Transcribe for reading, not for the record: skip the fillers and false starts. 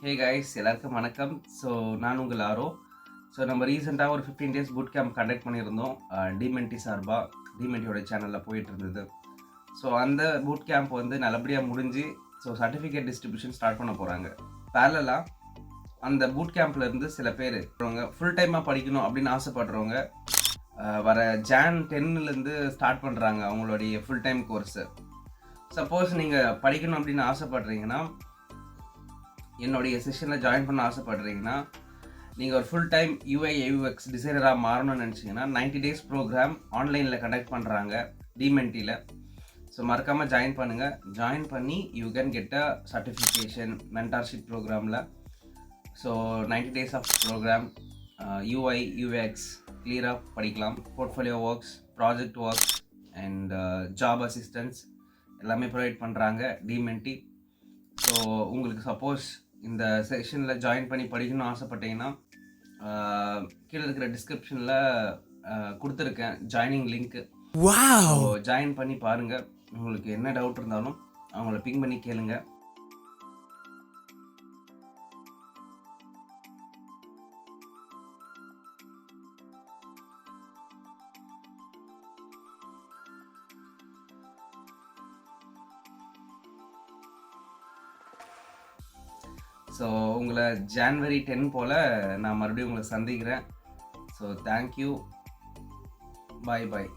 Hey guys எல்லாருக்கும் வணக்கம். So நான் உங்கள் ஆரோ. ஸோ நம்ம ரீசெண்டாக ஒரு 15 டேஸ் பூட் கேம்ப் கண்டக்ட் பண்ணியிருந்தோம். டிமென்டி சார்பாக டிமென்டியோட சேனலில் போயிட்டு இருந்தது. ஸோ அந்த பூட் கேம்ப் வந்து நல்லபடியாக முடிஞ்சு ஸோ சர்டிஃபிகேட் டிஸ்ட்ரிபியூஷன் ஸ்டார்ட் பண்ண போகிறாங்க. பேரலாக அந்த பூட் கேம்ப்லேருந்து சில பேர் ஃபுல் டைமாக படிக்கணும் அப்படின்னு ஆசைப்படுறவங்க வர ஜான் 10லேருந்து ஸ்டார்ட் பண்ணுறாங்க அவங்களுடைய ஃபுல் டைம் கோர்ஸு. சப்போஸ் நீங்கள் படிக்கணும் அப்படின்னு ஆசைப்படுறீங்கன்னா, என்னுடைய செஷனில் ஜாயின் பண்ண ஆசைப்படுறீங்கன்னா, நீங்கள் ஒரு ஃபுல் டைம் யூஐ யூஎக்ஸ் டிசைனராக மாறணும்னு நினச்சிங்கன்னா 90 டேஸ் ப்ரோக்ராம் ஆன்லைனில் கண்டக்ட் பண்ணுறாங்க டிமென்டியில். ஸோ மறக்காமல் ஜாயின் பண்ணுங்கள். ஜாயின் பண்ணி you can get a certification mentorship ப்ரோக்ராமில். So 90 days of programme UI UX கிளியராக படிக்கலாம். Portfolio works, project works and job assistance எல்லாமே ப்ரொவைட் பண்ணுறாங்க டிமென்டி. ஸோ உங்களுக்கு சப்போஸ் இந்த செஷனில் ஜாயின் பண்ணி படிக்கணும்னு ஆசைப்பட்டீங்கன்னா, கீழே இருக்கிற டிஸ்கிரிப்ஷனில் கொடுத்துருக்கேன் ஜாயினிங் லிங்க்கு. ஸோ ஜாயின் பண்ணி பாருங்கள். உங்களுக்கு என்ன டவுட் இருந்தாலும் அவங்கள பிங் பண்ணி கேளுங்க. ஸோ உங்களை ஜான்வரி 10 போல் நான் மறுபடியும் உங்களை சந்திக்கிறேன். So thank you. பாய் பாய்.